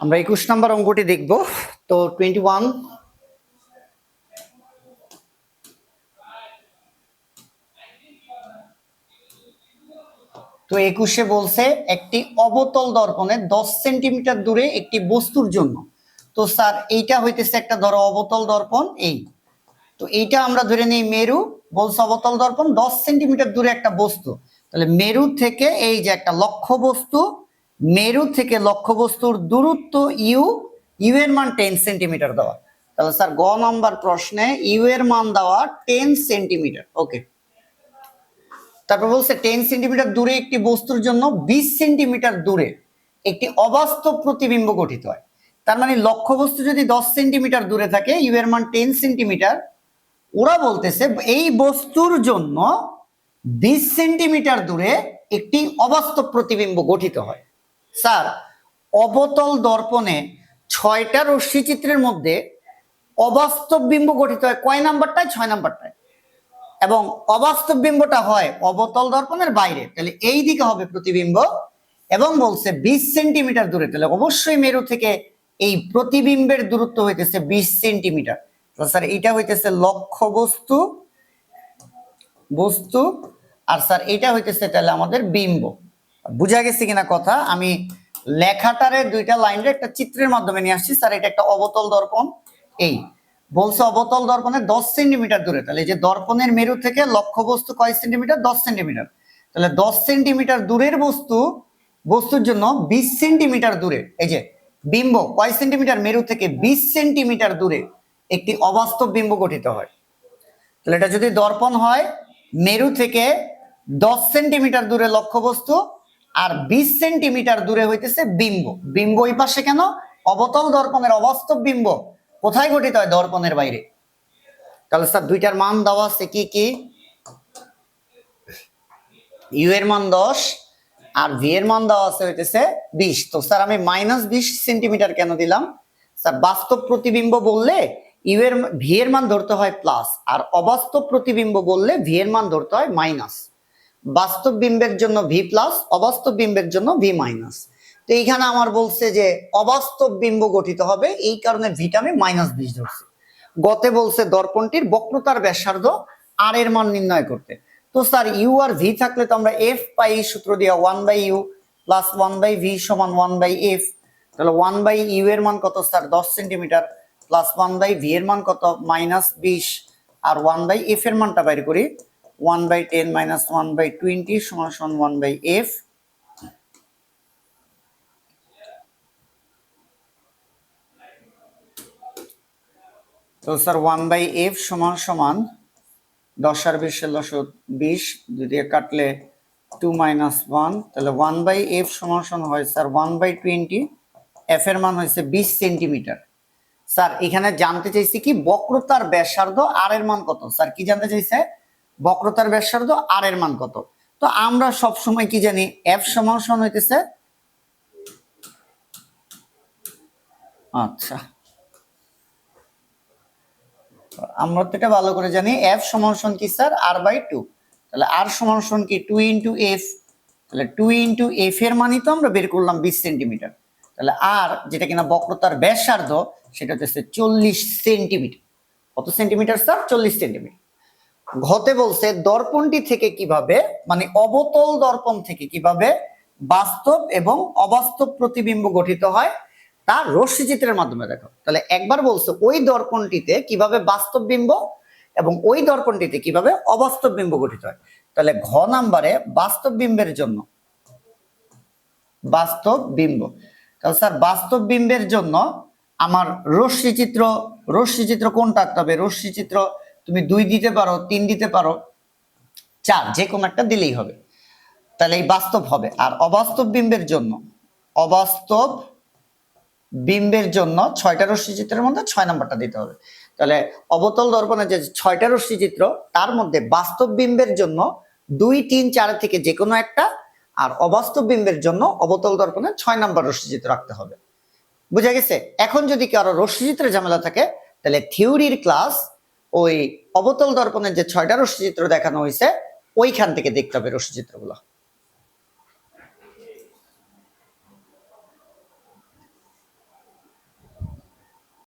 আমরা 21 নম্বর অঙ্কটি দেখব। তো 21 তো 21-এ বলছে একটি অবতল দর্পণে 10 সেন্টিমিটার দূরে একটি বস্তুর জন্য। তো স্যার এইটা হইতেছে একটা ধরো অবতল দর্পণ, এই তো এইটা আমরা ধরে নিই মেরু, বলছে অবতল দর্পণ 10 সেন্টিমিটার দূরে একটা বস্তু। তাহলে মেরু থেকে এই যে একটা লক্ষ্য বস্তু, মেরু থেকে লক্ষ্য বস্তুর দূরত্ব ইউ, ইউ এর মান 10 সেন্টিমিটার দেওয়া। তাহলে স্যার গ নাম্বার প্রশ্নে ইউ এর মান দেওয়া 10 সেন্টিমিটার। ওকে, তারপর বলছে 10 সেন্টিমিটার দূরে একটি বস্তুর জন্য 20 সেন্টিমিটার দূরে একটি অবাস্তব প্রতিবিম্ব গঠিত হয়। তার মানে লক্ষ্য বস্তু যদি 10 সেন্টিমিটার দূরে থাকে, ইউ এর মান 10 সেন্টিমিটার, ওরা বলতেছে এই বস্তুর জন্য 20 সেন্টিমিটার দূরে একটি অবাস্তব প্রতিবিম্ব গঠিত হয়। স্যার অবতল দর্পণে 6টা রশ্মি চিত্রের মধ্যে অবাস্তব বিম্ব গঠিত হয় কয় নাম্বারটায়? 6 নাম্বারটায়। এবং অবাস্তব বিম্বটা হয় অবতল দর্পণের বাইরে, তাহলে এই দিকে হবে প্রতিবিম্ব। এবং বলছে 20 সেন্টিমিটার দূরে, তাহলে অবশ্যই মেরু থেকে এই প্রতিবিম্বের দূরত্ব হইতেছে 20 সেন্টিমিটার। স্যার এটা হইতেছে লক্ষ্য বস্তু, বস্তু, আর স্যার এটা হইতেছে তাহলে আমাদের বিম্ব। বুঝা গেছে কিনা কথা? আমি লেখাটারে দুইটা লাইনের একটা চিত্রের মাধ্যমে নিয়ে আসছি। স্যার এটা একটা অবতল দর্পণ, এই বলছে অবতল দর্পণে 10 সেন্টিমিটার দূরে, তাহলে এই যে দর্পণের মেরু থেকে লক্ষ্য বস্তু কয় সেন্টিমিটার? 10 সেন্টিমিটার। তাহলে 10 সেন্টিমিটার দূরের বস্তু, বস্তুর জন্য 20 সেন্টিমিটার দূরে এই যে বিম্ব কয় সেন্টিমিটার? মেরু থেকে 20 সেন্টিমিটার দূরে একটি অবাস্তব বিম্ব গঠিত হয়। তাহলে এটা যদি দর্পণ হয়, মেরু থেকে 10 সেন্টিমিটার দূরে লক্ষ্য বস্তু আর 20 সেন্টিমিটার দূরে হইতেছে বিম্ব। বিম্ব এই পাশে কেন? অবতল দর্পণের অবাস্তব বিম্ব কোথায় গঠিত হয়? দর্পণের বাইরে। তাহলে স্যার দুইটার মান দেওয়া আছে কি কি? ইউ এর মান 10 আর ভি এর মান দেওয়া আছে হইতেছে 20। তো স্যার আমি -20 সেন্টিমিটার কেন দিলাম? স্যার বাস্তব প্রতিবিম্ব বললে ইউ এর ভি এর মান ধরতে হয় প্লাস, আর অবাস্তব প্রতিবিম্ব বললে ভি এর মান ধরতে হয় মাইনাস। বাস্তব বিম্বের জন্য ভি প্লাস, অবাস্তব বিম্বের জন্য ভি মাইনাস। তো এইখানে আমার বলছে যে অবাস্তব বিম্ব গঠিত হবে, এই কারণে ভিটা আমি -20 ধরছি। গতে বলছে দর্পণটির বক্রতার ব্যাসার্ধ আর এর মান নির্ণয় করতে। তো স্যার ইউ আর ভি থাকলে তো আমরা এফ পাই সূত্র দিয়ে 1/u প্লাস 1/v সমান 1/f। তাহলে 1/u এর মান কত স্যার? 10 সেন্টিমিটার, প্লাস 1/v এর মান কত? -20, আর 1/f এর মানটা বাইর করি 1/10 - 1/20 সমান 1/f। তো স্যার 1/f সমান 10 আর 20 20, দুই দিয়ে কাটলে 2 - 1, তাহলে 1/f সমান হয় স্যার 1/20। এফ এর মান হয়েছে 20 সেন্টিমিটার। স্যার এখানে জানতে চাইছি কি বক্রতার ব্যাসার্ধ আর এর মান কত? স্যার কি জানতে চাইছে? বক্রতার ব্যাসার্ধ আর এর মান কত? তো আমরা সব সময় কি জানি? এফ সমান হইতেছে, আচ্ছা আমরা তো এটা ভালো করে জানি, এফ সমান কি স্যার? r/2। তাহলে আর সমান কি? 2 * f। তাহলে 2 * f এর মানই তো আমরা বের করলাম 20 সেন্টিমিটার। তাহলে আর যেটা কিনা বক্রতার ব্যাসার্ধ সেটা হচ্ছে 40 সেন্টিমিটার। কত সেন্টিমিটার স্যার? 40 সেন্টিমিটার। ঘতে বলছে দর্পণটি থেকে কিভাবে, মানে অবতল দর্পণ থেকে কিভাবে বাস্তব এবং অবাস্তব প্রতিবিম্ব গঠিত হয় তার রশ্মি চিত্রের মাধ্যমে দেখো। তাহলে একবার বলছে ওই দর্পণটিতে কিভাবে বাস্তব বিম্ব এবং ওই দর্পণটিতে কিভাবে অবাস্তব বিম্ব গঠিত হয়। তাহলে ঘ নাম্বারে বাস্তব বিম্বের জন্য, বাস্তব বিম্ব, তাহলে স্যার বাস্তব বিম্বের জন্য আমার রশ্মি চিত্র কোনটা আঁকতে হবে? রশ্মি চিত্র তুমি 2 দিতে পারো, 3 দিতে পারো, 4, যে কোনো একটা দিলেই হবে। তাহলে এই বাস্তব হবে। আর অবাস্তব বিম্বের জন্য, অবাস্তব বিম্বের জন্য 6টা রশ্মি চিত্রের মধ্যে 6 নাম্বারটা দিতে হবে। তাহলে অবতল দর্পণে যে 6টা রশ্মি চিত্র তার মধ্যে বাস্তব বিম্বের জন্য 2, 3, 4 থেকে যে কোনো একটা, আর অবাস্তব বিম্বের জন্য অবতল দর্পণে 6 নাম্বার রশ্মি চিত্র রাখতে হবে। বুঝা গেছে? এখন যদি কারো রশ্মি চিত্রের ঝামেলা থাকে তাহলে থিওরির ক্লাস ওই অবতল দর্পণের যে 6টা রশ্মি চিত্র দেখানো হয়েছে ওইখান থেকে দেখতে হবে রশ্মি চিত্রগুলো।